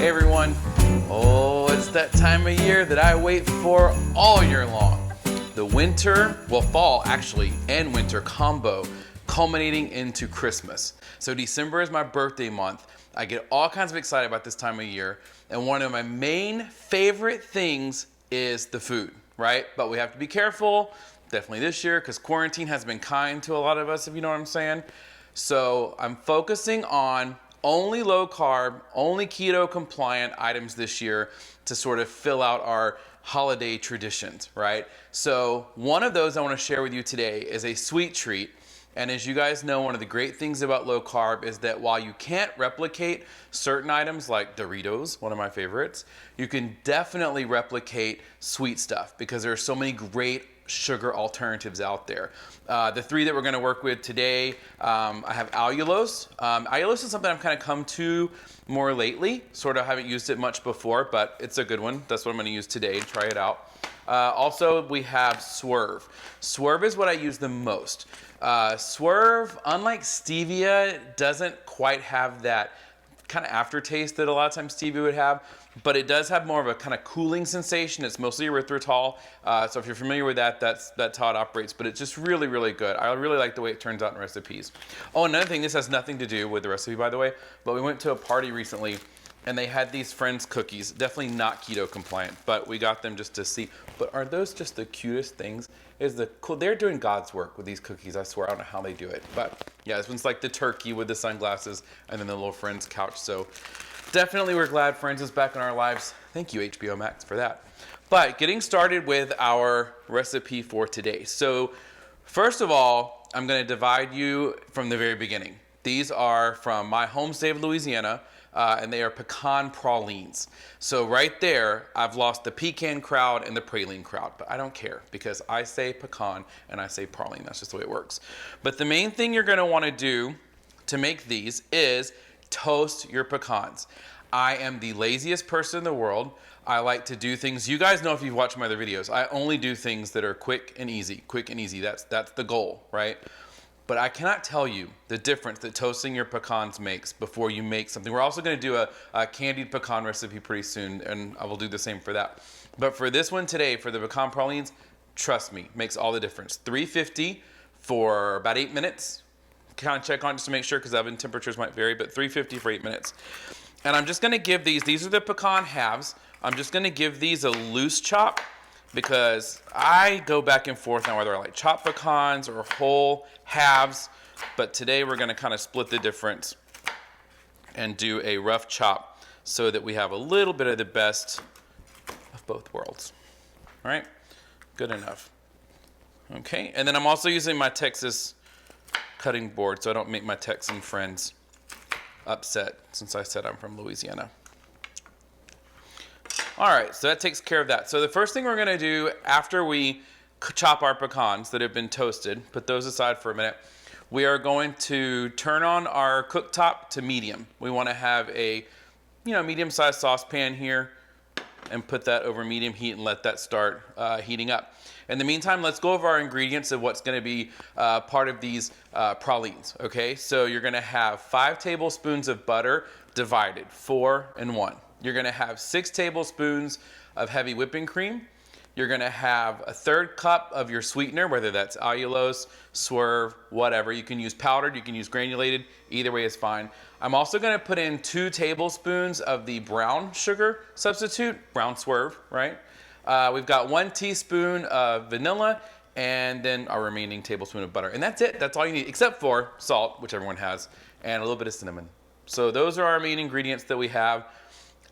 Hey everyone. Oh, it's that time of year that I wait for all year long. The winter, well, fall actually, and winter combo culminating into Christmas. So December is my birthday month. I get all kinds of excited about this time of year. And one of my main favorite things is the food, right? But we have to be careful, definitely this year, because quarantine has been kind to a lot of us, if you know what I'm saying. So I'm focusing on only low carb, only keto compliant items this year to sort of fill out our holiday traditions, right? So one of those I want to share with you today is a sweet treat. And as you guys know, one of the great things about low carb is that while you can't replicate certain items like Doritos, one of my favorites, you can definitely replicate sweet stuff because there are so many great sugar alternatives out there. The three that we're going to work with today, I have allulose. Allulose is something I've kind of come to more lately. Sort of haven't used it much before, but it's a good one. That's what I'm going to use today. Try it out. Also, we have Swerve. Swerve is what I use the most. Swerve, unlike stevia, doesn't quite have that kind of aftertaste that a lot of times stevia would have, but it does have more of a kind of cooling sensation. It's mostly erythritol, so if you're familiar with that, that's how it operates, but it's just really, really good. I really like the way it turns out in recipes. Oh, another thing, this has nothing to do with the recipe, by the way, but we went to a party recently, and they had these Friends cookies, definitely not keto compliant, but we got them just to see. But are those just the cutest things? They're doing God's work with these cookies, I swear. I don't know how they do it. But yeah, this one's like the turkey with the sunglasses and then the little Friends couch. So definitely we're glad Friends is back in our lives. Thank you, HBO Max, for that. But getting started with our recipe for today. So first of all, I'm gonna divide you from the very beginning. These are from my home state of Louisiana. And they are pecan pralines. So right there, I've lost the pecan crowd and the praline crowd, but I don't care because I say pecan and I say praline. That's just the way it works. But the main thing you're gonna wanna do to make these is toast your pecans. I am the laziest person in the world. I like to do things, you guys know if you've watched my other videos, I only do things that are quick and easy. That's the goal, right? But I cannot tell you the difference that toasting your pecans makes before you make something. We're also going to do a candied pecan recipe pretty soon, and I will do the same for that. But for this one today, for the pecan pralines, trust me, makes all the difference. 350 for about 8 minutes. Kind of check on just to make sure because oven temperatures might vary, but 350 for 8 minutes. And I'm just going to give these are the pecan halves. I'm just going to give these a loose chop, because I go back and forth on whether I like chopped pecans or whole halves, but today we're gonna kind of split the difference and do a rough chop so that we have a little bit of the best of both worlds. All right, good enough. Okay, and then I'm also using my Texas cutting board so I don't make my Texan friends upset since I said I'm from Louisiana. All right, so that takes care of that. So the first thing we're gonna do after we chop our pecans that have been toasted, put those aside for a minute, we are going to turn on our cooktop to medium. We wanna have a medium-sized saucepan here and put that over medium heat and let that start heating up. In the meantime, let's go over our ingredients of what's gonna be part of these pralines, okay? So you're gonna have 5 tablespoons of butter divided, 4 and 1. You're gonna have 6 tablespoons of heavy whipping cream. You're gonna have a 1/3 cup of your sweetener, whether that's allulose, Swerve, whatever. You can use powdered, you can use granulated, either way is fine. I'm also gonna put in 2 tablespoons of the brown sugar substitute, brown Swerve, right? We've got 1 teaspoon of vanilla, and then our remaining tablespoon of butter. And that's it, that's all you need, except for salt, which everyone has, and a little bit of cinnamon. So those are our main ingredients that we have.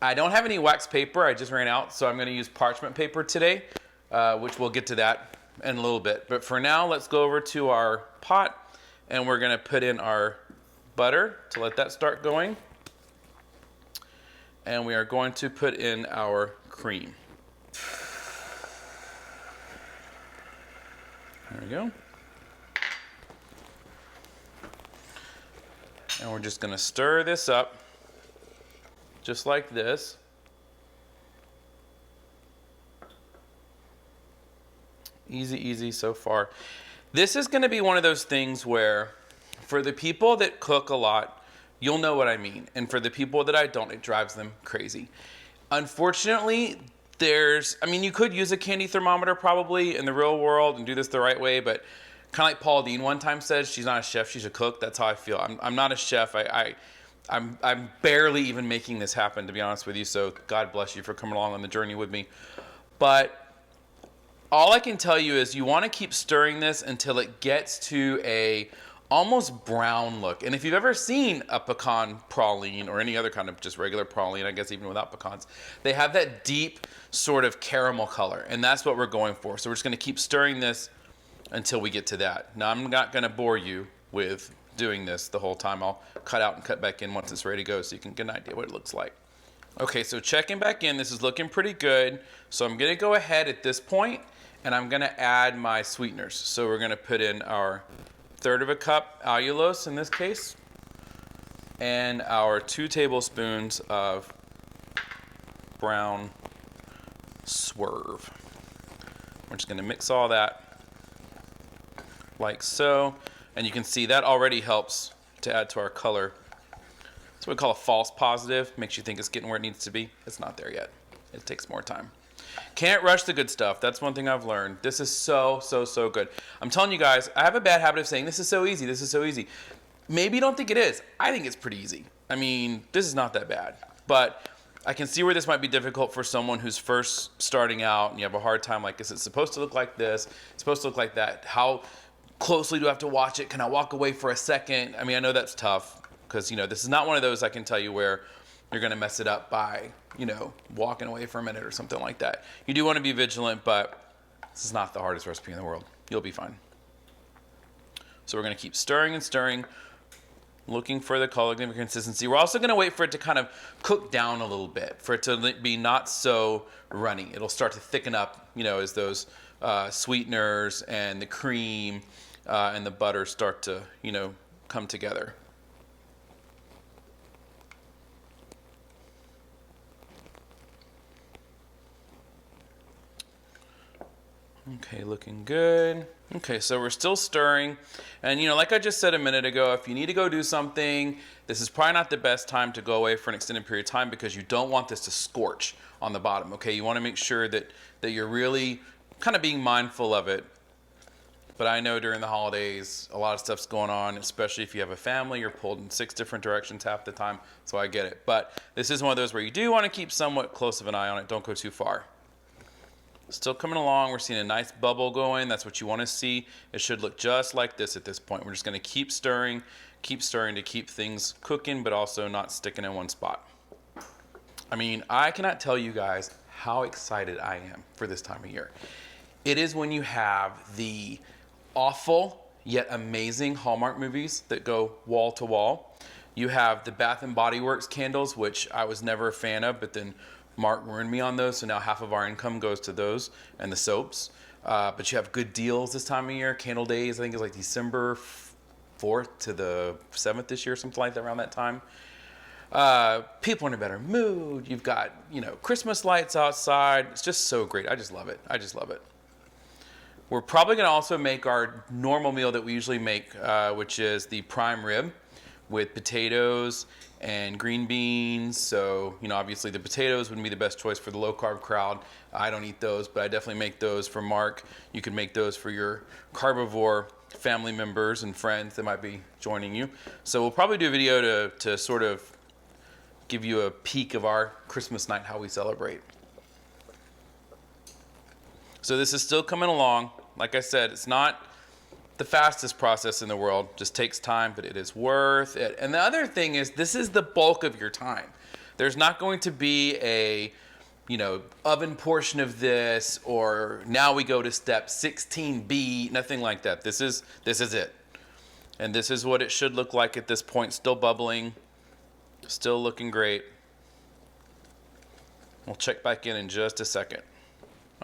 I don't have any wax paper, I just ran out, so I'm gonna use parchment paper today, which we'll get to that in a little bit. But for now, let's go over to our pot, and we're gonna put in our butter to let that start going. And we are going to put in our cream. There we go. And we're just gonna stir this up. Just like this. Easy, easy so far. This is going to be one of those things where, for the people that cook a lot, you'll know what I mean. And for the people that I don't, it drives them crazy. Unfortunately, you could use a candy thermometer probably in the real world and do this the right way, but kind of like Paula Deen one time said, she's not a chef, she's a cook. That's how I feel. I'm not a chef. I'm barely even making this happen, to be honest with you. So God bless you for coming along on the journey with me. But all I can tell you is you want to keep stirring this until it gets to a almost brown look. And if you've ever seen a pecan praline or any other kind of just regular praline, I guess even without pecans, they have that deep sort of caramel color, and that's what we're going for. So we're just going to keep stirring this until we get to that. Now I'm not going to bore you with doing this the whole time. I'll cut out and cut back in once it's ready to go so you can get an idea what it looks like. Okay, so checking back in, this is looking pretty good. So I'm going to go ahead at this point and I'm going to add my sweeteners. So we're going to put in our 1/3 cup allulose in this case, and our 2 tablespoons of brown Swerve. We're just going to mix all that like so, and you can see that already helps to add to our color. It's what we call a false positive. Makes you think it's getting where it needs to be. It's not there yet. It takes more time. Can't rush the good stuff. That's one thing I've learned. This is so good. I'm telling you guys, I have a bad habit of saying this is so easy, this is so easy. Maybe you don't think it is. I think it's pretty easy. I mean, this is not that bad. But I can see where this might be difficult for someone who's first starting out and you have a hard time, like, is it supposed to look like this? It's supposed to look like that. How closely do I have to watch it? Can I walk away for a second? I mean, I know that's tough because, this is not one of those, I can tell you, where you're going to mess it up by, walking away for a minute or something like that. You do want to be vigilant, but this is not the hardest recipe in the world. You'll be fine. So we're going to keep stirring and stirring, looking for the color and consistency. We're also going to wait for it to kind of cook down a little bit, for it to be not so runny. It'll start to thicken up, as those sweeteners and the cream and the butter start to, come together. Okay, looking good. Okay, so we're still stirring. And like I just said a minute ago, if you need to go do something, this is probably not the best time to go away for an extended period of time because you don't want this to scorch on the bottom, okay? You want to make sure that you're really kind of being mindful of it. But I know during the holidays, a lot of stuff's going on, especially if you have a family, you're pulled in 6 different directions half the time, so I get it. But this is one of those where you do want to keep somewhat close of an eye on it. Don't go too far. Still coming along. We're seeing a nice bubble going. That's what you want to see. It should look just like this at this point. We're just going to keep stirring to keep things cooking, but also not sticking in one spot. I mean, I cannot tell you guys how excited I am for this time of year. It is when you have the awful yet amazing Hallmark movies that go wall to wall. You have the Bath and Body Works candles, which I was never a fan of, but then Mark ruined me on those, so now half of our income goes to those and the soaps. But you have good deals this time of year. Candle Days, I think, is like December 4th to the 7th this year, something like that, around that time. People are in a better mood. You've got, Christmas lights outside. It's just so great. I just love it. We're probably going to also make our normal meal that we usually make, which is the prime rib with potatoes and green beans. So, obviously the potatoes wouldn't be the best choice for the low carb crowd. I don't eat those, but I definitely make those for Mark. You can make those for your carnivore family members and friends that might be joining you. So we'll probably do a video to sort of give you a peek of our Christmas night, how we celebrate. So this is still coming along. Like I said, it's not the fastest process in the world. Just takes time, but it is worth it. And the other thing is, this is the bulk of your time. There's not going to be a, oven portion of this, or now we go to step 16B, nothing like that. This is it. And this is what it should look like at this point. Still bubbling, still looking great. We'll check back in just a second.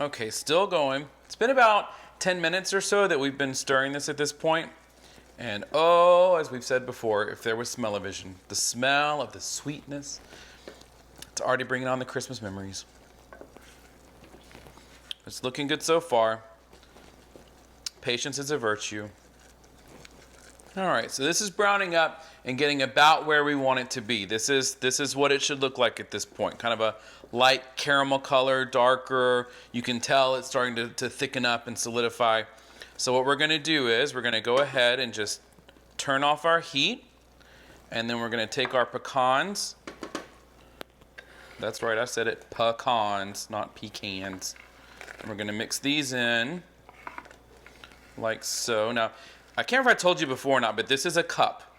Okay, still going. It's been about 10 minutes or so that we've been stirring this at this point. And as we've said before, if there was smell-o-vision, the smell of the sweetness, it's already bringing on the Christmas memories. It's looking good so far. Patience is a virtue. All right, so this is browning up and getting about where we want it to be. This is what it should look like at this point. Kind of a light caramel color, darker. You can tell it's starting to thicken up and solidify. So what we're gonna do is we're gonna go ahead and just turn off our heat, and then we're gonna take our pecans. That's right, I said it, pecans, not pecans. And we're gonna mix these in like so. Now, I can't remember if I told you before or not, but this is a cup.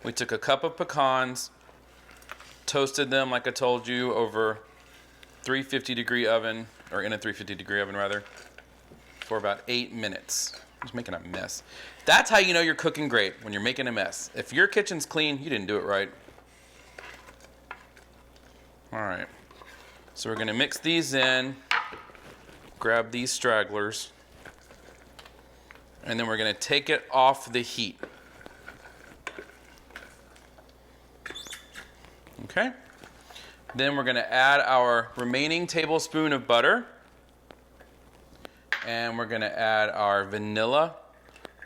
We took a cup of pecans, toasted them like I told you over 350-degree oven, or in a 350-degree oven rather, for about 8 minutes. I'm just making a mess. That's how you know you're cooking great, when you're making a mess. If your kitchen's clean, you didn't do it right. All right, so we're gonna mix these in, grab these stragglers, and then we're gonna take it off the heat. Okay? Then we're gonna add our remaining tablespoon of butter, and we're gonna add our vanilla.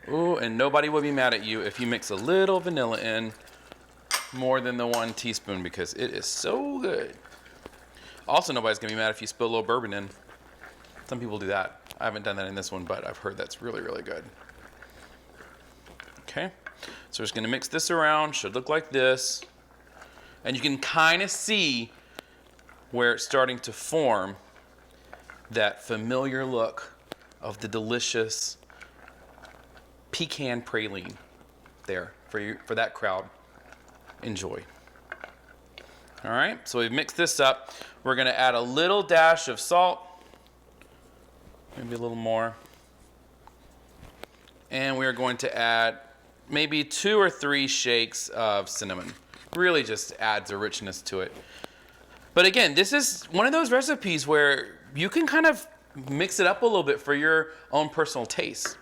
Ooh, and nobody will be mad at you if you mix a little vanilla in more than the 1 teaspoon because it is so good. Also, nobody's gonna be mad if you spill a little bourbon in. Some people do that. I haven't done that in this one, but I've heard that's really, really good. Okay, so we're just gonna mix this around. Should look like this. And you can kind of see where it's starting to form that familiar look of the delicious pecan praline there for you, for that crowd. Enjoy. All right, so we've mixed this up. We're gonna add a little dash of salt, maybe a little more. And we are going to add maybe 2 or 3 shakes of cinnamon. Really just adds a richness to it. But again, this is one of those recipes where you can kind of mix it up a little bit for your own personal taste.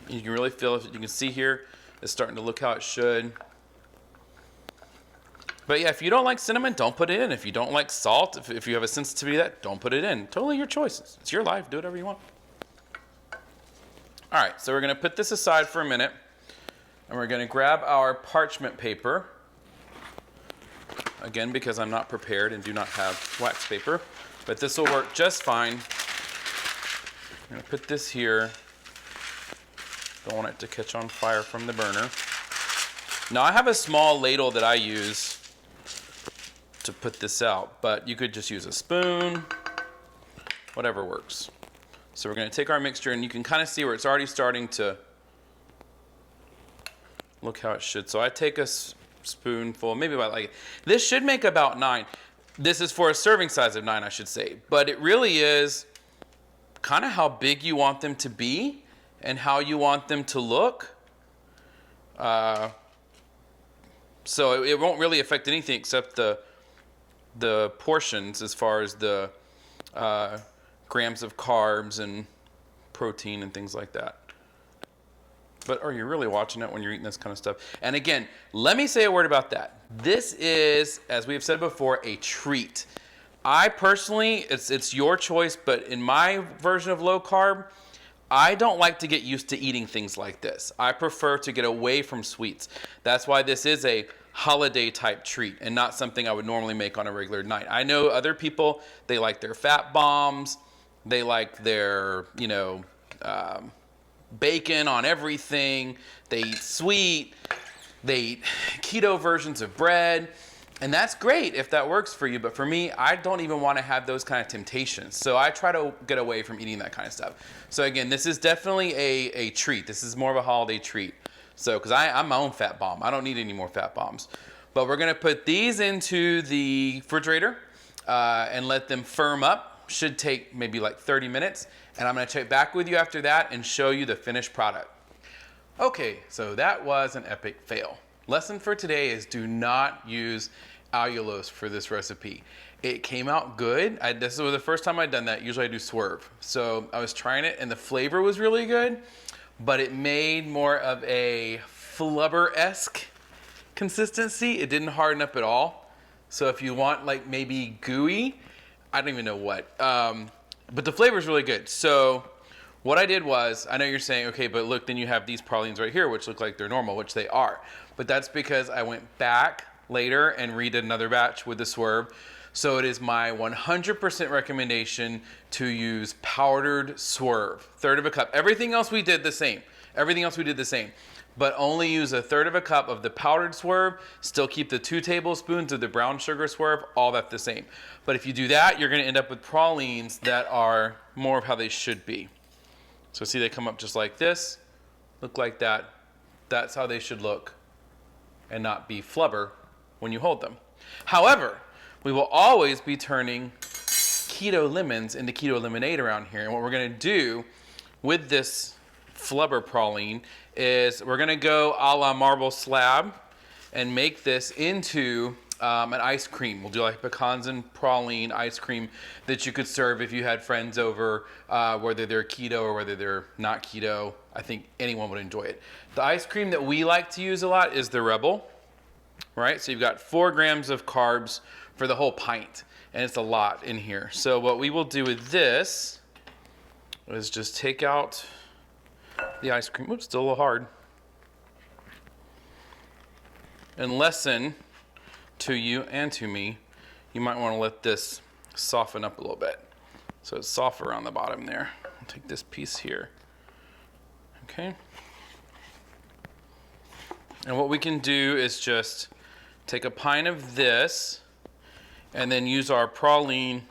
You can really feel it. You can see here, it's starting to look how it should. But yeah, if you don't like cinnamon, don't put it in. If you don't like salt, if you have a sensitivity to that, don't put it in. Totally your choice. It's your life. Do whatever you want. All right, so we're going to put this aside for a minute. And we're going to grab our parchment paper. Again, because I'm not prepared and do not have wax paper. But this will work just fine. I'm going to put this here. Don't want it to catch on fire from the burner. Now, I have a small ladle that I use to put this out, but you could just use a spoon, whatever works. So we're going to take our mixture, and you can kind of see where it's already starting to look how it should. So I take a spoonful, maybe about like, this should make about 9. This is for a serving size of 9, I should say, but it really is kind of how big you want them to be and how you want them to look. So it won't really affect anything except the portions as far as the grams of carbs and protein and things like that. But are you really watching it when you're eating this kind of stuff? And again, let me say a word about that. This is, as we've said before, a treat. I personally, it's your choice, but in my version of low carb, I don't like to get used to eating things like this. I prefer to get away from sweets. That's why this is a holiday type treat and not something I would normally make on a regular night. I know other people, they like their fat bombs, they like their, bacon on everything, they eat sweet, they eat keto versions of bread, and that's great if that works for you, but for me, I don't even want to have those kind of temptations. So I try to get away from eating that kind of stuff. So again, this is definitely a treat. This is more of a holiday treat. So, because I'm my own fat bomb. I don't need any more fat bombs. But we're going to put these into the refrigerator and let them firm up. Should take maybe like 30 minutes. And I'm going to check back with you after that and show you the finished product. Okay, so that was an epic fail. Lesson for today is do not use allulose for this recipe. It came out good. This was the first time I'd done that. Usually I do Swerve. So I was trying it and the flavor was really good, but it made more of a flubber-esque consistency. It didn't harden up at all. So if you want like maybe gooey, I don't even know what, but the flavor is really good. So What I did was, I know you're saying, okay, but look, then you have these pralines right here, which look like they're normal, which they are. But that's because I went back later and redid another batch with the Swerve. So it is my 100% recommendation to use powdered Swerve, 1/3 of a cup. Everything else we did the same. Everything else we did the same. But only use 1/3 of a cup of the powdered Swerve. Still keep the 2 tablespoons of the brown sugar Swerve, all that the same. But if you do that, you're gonna end up with pralines that are more of how they should be. So see, they come up just like this, look like that. That's how they should look and not be flubber when you hold them. However, we will always be turning keto lemons into keto lemonade around here. And what we're gonna do with this flubber praline is we're gonna go a la marble slab and make this into an ice cream. We'll do like pecans and praline ice cream that you could serve if you had friends over, whether they're keto or whether they're not keto. I think anyone would enjoy it. The ice cream that we like to use a lot is the Rebel, right? So you've got 4 grams of carbs for the whole pint, and it's a lot in here. So what we will do with this is just take out the ice cream. Oops, still a little hard. And lesson to you and to me, you might want to let this soften up a little bit. So it's softer on the bottom there. I'll take this piece here. Okay. And what we can do is just take a pint of this and then use our praline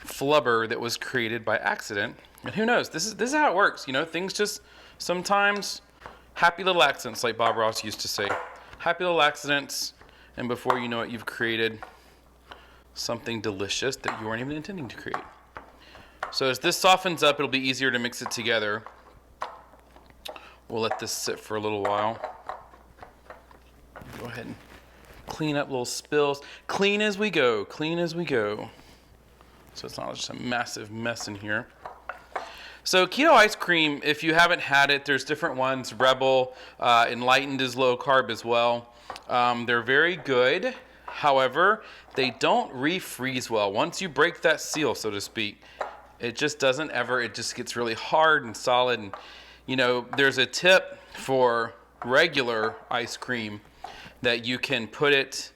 flubber that was created by accident. And who knows, this is how it works. You know, things just sometimes happy little accidents, like Bob Ross used to say. Happy little accidents, and before you know it, you've created something delicious that you weren't even intending to create. So as this softens up, it'll be easier to mix it together. We'll let this sit for a little while. Go ahead and clean up little spills. Clean as we go, clean as we go. So it's not just a massive mess in here. So keto ice cream, if you haven't had it, there's different ones. Rebel, Enlightened is low carb as well. They're very good. However, they don't refreeze well. Once you break that seal, so to speak, it just doesn't ever, it just gets really hard and solid. And, you know, there's a tip for regular ice cream that you can put it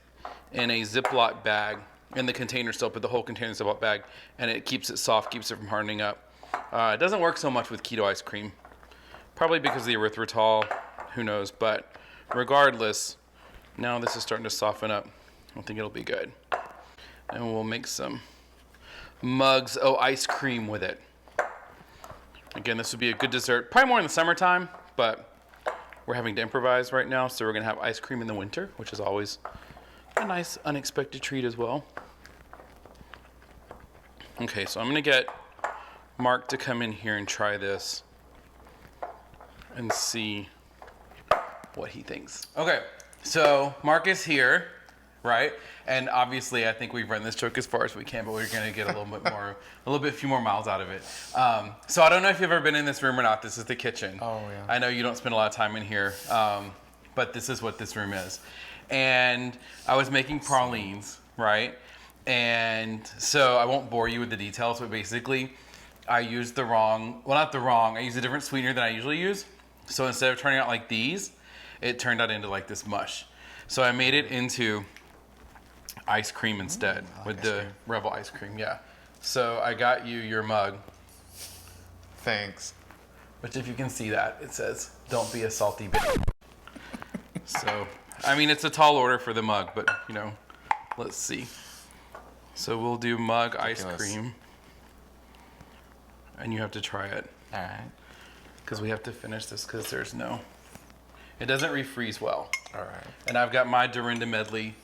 in a Ziploc bag, in the container still, put the whole container in a Ziploc bag, and it keeps it soft, keeps it from hardening up. It doesn't work so much with keto ice cream, probably because of the erythritol, who knows, but regardless, now this is starting to soften up. I think it'll be good. And we'll make some mugs, ice cream with it. Again, this would be a good dessert, probably more in the summertime, but we're having to improvise right now, so we're gonna have ice cream in the winter, which is always a nice unexpected treat as well. Okay, so I'm gonna get Mark to come in here and try this and see what he thinks. Okay, so Mark is here, right? And obviously, I think we've run this joke as far as we can, but we're gonna get a little bit more, few more miles out of it. So I don't know if you've ever been in this room or not. This is the kitchen. Oh yeah. I know you don't spend a lot of time in here, but this is what this room is. And I was making pralines, right? And so I won't bore you with the details, but basically, I used I used a different sweetener than I usually use. So instead of turning out like these, it turned out into like this mush. So I made it into ice cream instead with the Rebel ice cream, yeah. So I got you your mug. Thanks. Which if you can see that, it says, "Don't be a salty bitch." So, I mean, it's a tall order for the mug, but you know, let's see. So we'll do mug ice cream. And you have to try it. All right. Because we have to finish this because it doesn't refreeze well. All right. And I've got my Dorinda medley.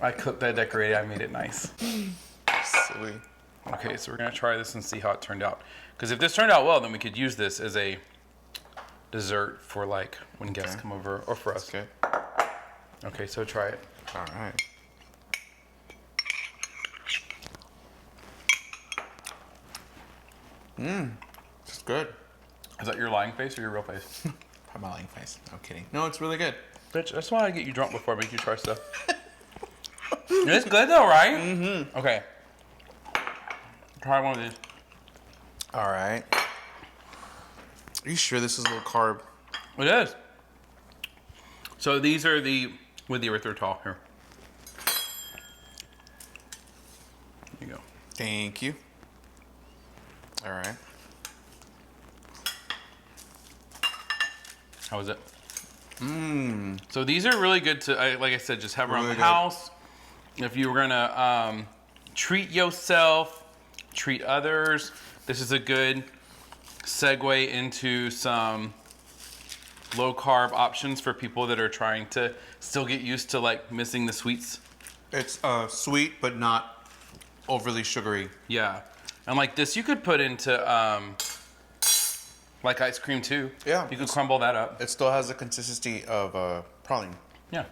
I cooked, I decorated, I made it nice. Silly. Okay, so we're gonna try this and see how it turned out. Because if this turned out well, then we could use this as a dessert for like when guests come over or for us. Okay. Okay, so try it. All right. It's good. Is that your lying face or your real face? Probably my lying face. No kidding. No, it's really good. Bitch, that's why I get you drunk before I make you try stuff. It's good though, right? Mm-hmm. Okay. Try one of these. All right. Are you sure this is low carb? It is. So these are with the erythritol here. There you go. Thank you. All right. How is it? So these are really good to, like I said, just have around Really the good. house. If you were gonna treat yourself, treat others, this is a good segue into some low carb options for people that are trying to still get used to like missing the sweets. It's sweet, but not overly sugary. Yeah, and like this, you could put into like ice cream too. Yeah. You could crumble that up. It still has the consistency of praline. Yeah.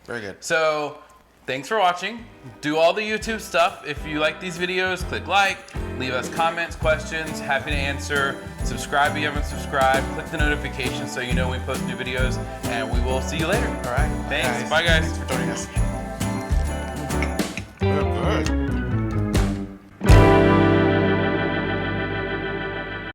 Very good. So, thanks for watching. Do all the YouTube stuff. If you like these videos, click like, leave us comments, questions, happy to answer. Subscribe if you haven't subscribed. Click the notification so you know when we post new videos, and we will see you later. All right. Thanks. Bye, guys. Thanks for joining us.